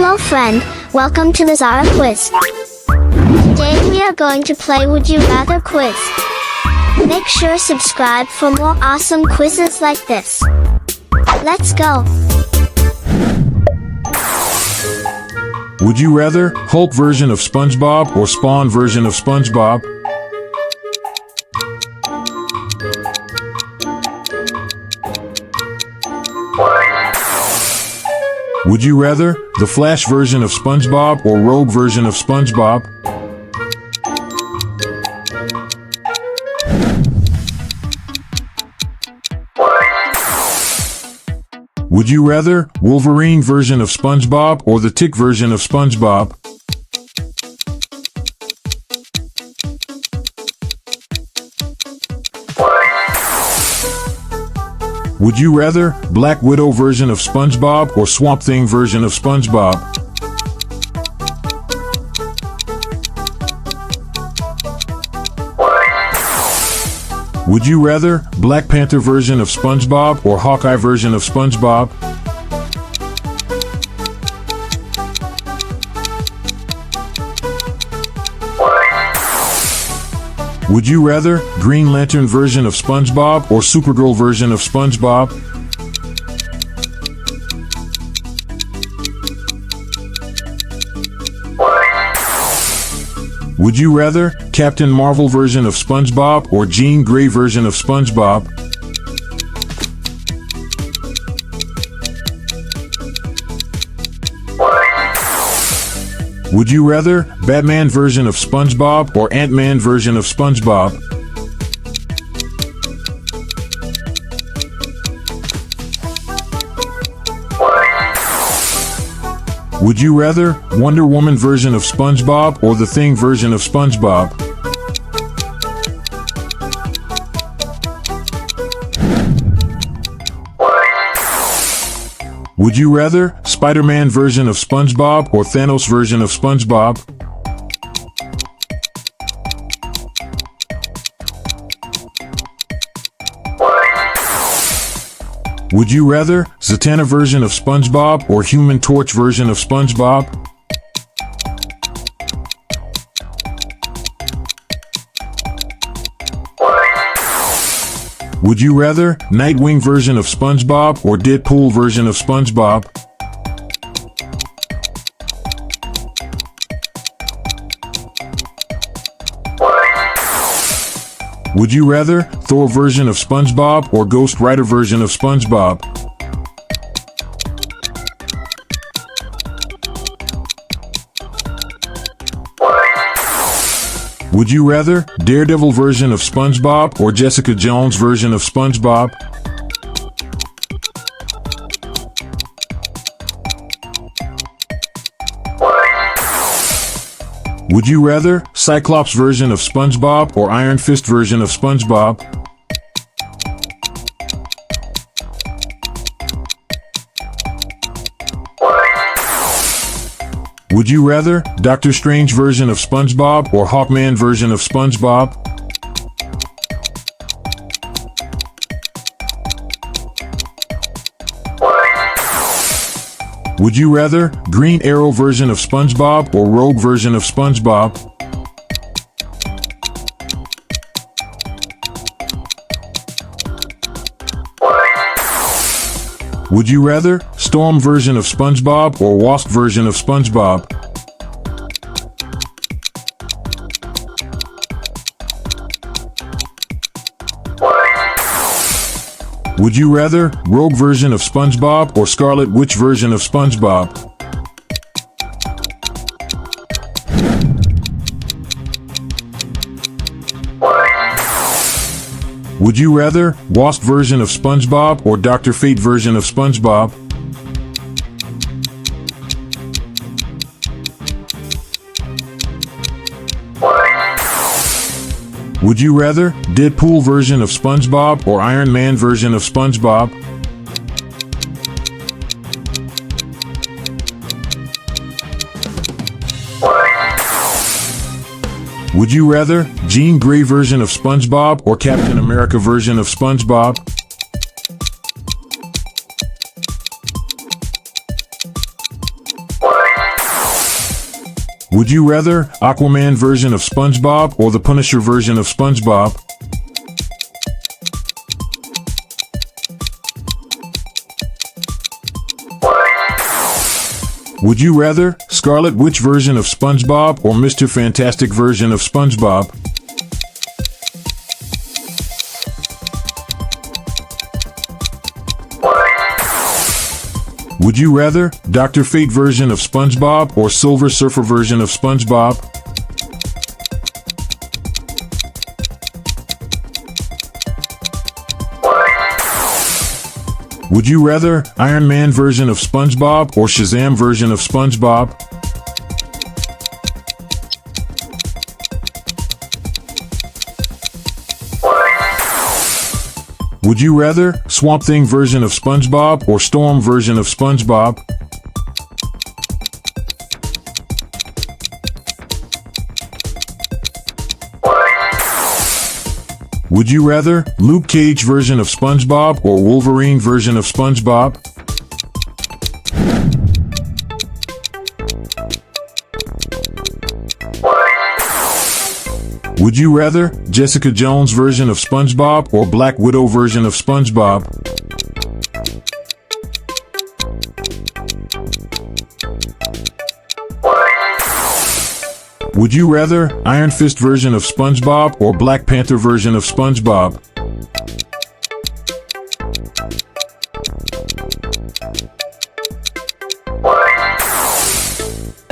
Hello friend, welcome to the Zara quiz. Today we are going to play Would You Rather quiz. Make sure subscribe for more awesome quizzes like this. Let's go. Would you rather Hulk version of SpongeBob or Spawn version of SpongeBob? Would you rather the Flash version of SpongeBob or Rogue version of SpongeBob? Would you rather Wolverine version of SpongeBob or the Tick version of SpongeBob? Would you rather Black Widow version of SpongeBob or Swamp Thing version of SpongeBob? Would you rather Black Panther version of SpongeBob or Hawkeye version of SpongeBob? Would you rather Green Lantern version of SpongeBob or Supergirl version of SpongeBob? Would you rather Captain Marvel version of SpongeBob or Jean Grey version of SpongeBob? Would you rather Batman version of SpongeBob or Ant-Man version of SpongeBob? Would you rather Wonder Woman version of SpongeBob or The Thing version of SpongeBob? Would you rather Spider-Man version of SpongeBob or Thanos version of SpongeBob? Would you rather Zatanna version of SpongeBob or Human Torch version of SpongeBob? Would you rather Nightwing version of SpongeBob or Deadpool version of SpongeBob? Would you rather Thor version of SpongeBob or Ghost Rider version of SpongeBob? Would you rather Daredevil version of SpongeBob or Jessica Jones version of SpongeBob? Would you rather Cyclops version of SpongeBob or Iron Fist version of SpongeBob? Would you rather Doctor Strange version of SpongeBob or Hawkman version of SpongeBob? Would you rather Green Arrow version of SpongeBob or Rogue version of SpongeBob? Would you rather Storm version of SpongeBob or Wasp version of SpongeBob? Would you rather Rogue version of SpongeBob or Scarlet Witch version of SpongeBob? Would you rather Wasp version of SpongeBob or Dr. Fate version of SpongeBob? Would you rather Deadpool version of SpongeBob or Iron Man version of SpongeBob? Would you rather Jean Grey version of SpongeBob or Captain America version of SpongeBob? Would you rather Aquaman version of SpongeBob or the Punisher version of SpongeBob? Would you rather Scarlet Witch version of SpongeBob or Mr. Fantastic version of SpongeBob? Would you rather Dr. Fate version of SpongeBob or Silver Surfer version of SpongeBob? Would you rather Ironman version of SpongeBob or Shazam version of SpongeBob? Would you rather Swamp Thing version of SpongeBob or Storm version of SpongeBob? Would you rather Luke Cage version of SpongeBob or Wolverine version of SpongeBob? Would you rather Jessica Jones version of SpongeBob or Black Widow version of SpongeBob? Would you rather Iron Fist version of SpongeBob or Black Panther version of SpongeBob?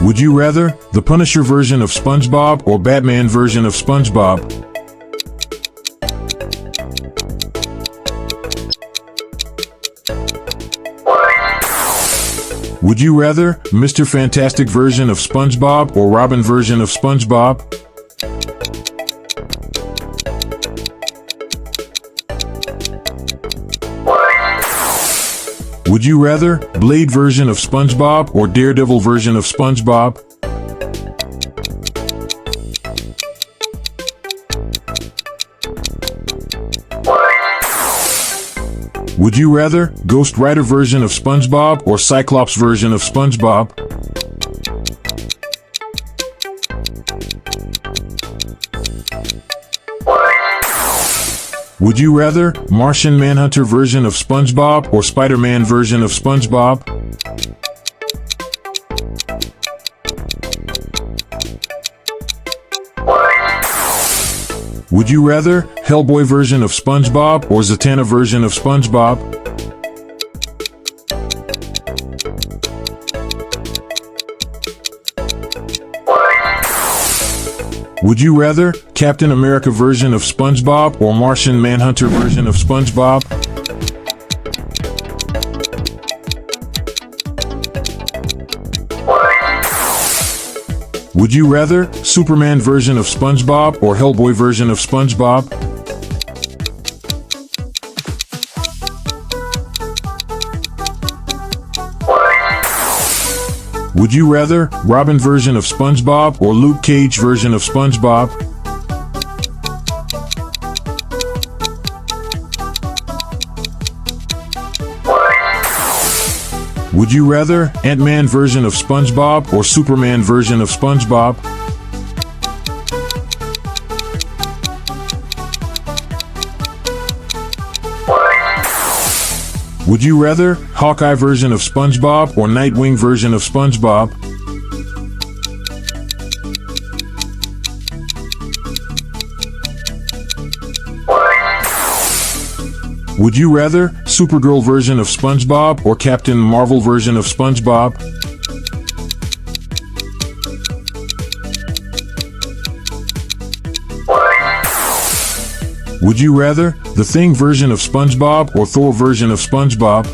Would you rather the Punisher version of SpongeBob or Batman version of SpongeBob? Would you rather Mr. Fantastic version of SpongeBob or Robin version of SpongeBob? Would you rather Blade version of SpongeBob or Daredevil version of SpongeBob? Would you rather Ghost Rider version of SpongeBob or Cyclops version of SpongeBob? Would you rather Martian Manhunter version of SpongeBob or Spider-Man version of SpongeBob? Would you rather Hellboy version of SpongeBob or Zatanna version of SpongeBob? Would you rather Captain America version of SpongeBob or Martian Manhunter version of SpongeBob? Would you rather Superman version of SpongeBob or Hellboy version of SpongeBob? Would you rather Robin version of SpongeBob or Luke Cage version of SpongeBob? Would you rather Ant-Man version of SpongeBob or Superman version of SpongeBob? Would you rather Hawkeye version of SpongeBob or Nightwing version of SpongeBob? Would you rather Supergirl version of SpongeBob or Captain Marvel version of SpongeBob? Would you rather The Thing version of SpongeBob or Thor version of SpongeBob?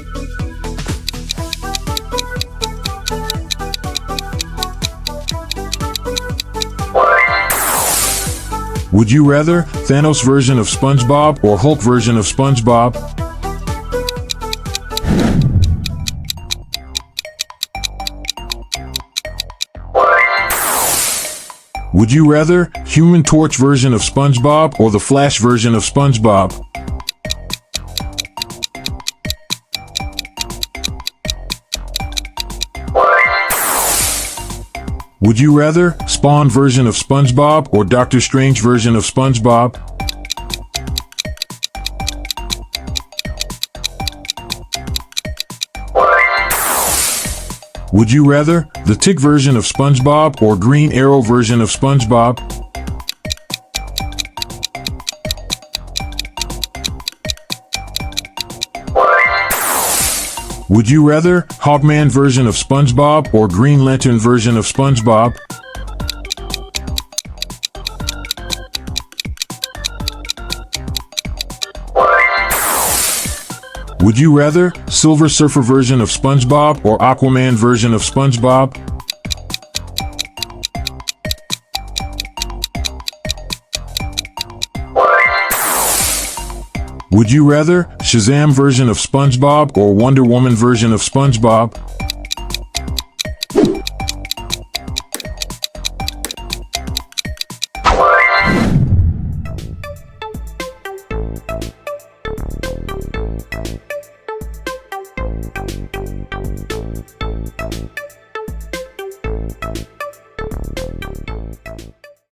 Would you rather Thanos version of SpongeBob or Hulk version of SpongeBob? Would you rather Human Torch version of SpongeBob or the Flash version of SpongeBob? Would you rather Spawn version of SpongeBob or Doctor Strange version of SpongeBob? Would you rather the Tick version of SpongeBob or Green Arrow version of SpongeBob? Would you rather Hawkman version of SpongeBob or Green Lantern version of SpongeBob? Would you rather Silver Surfer version of SpongeBob or Aquaman version of SpongeBob? Would you rather Shazam version of SpongeBob or Wonder Woman version of SpongeBob?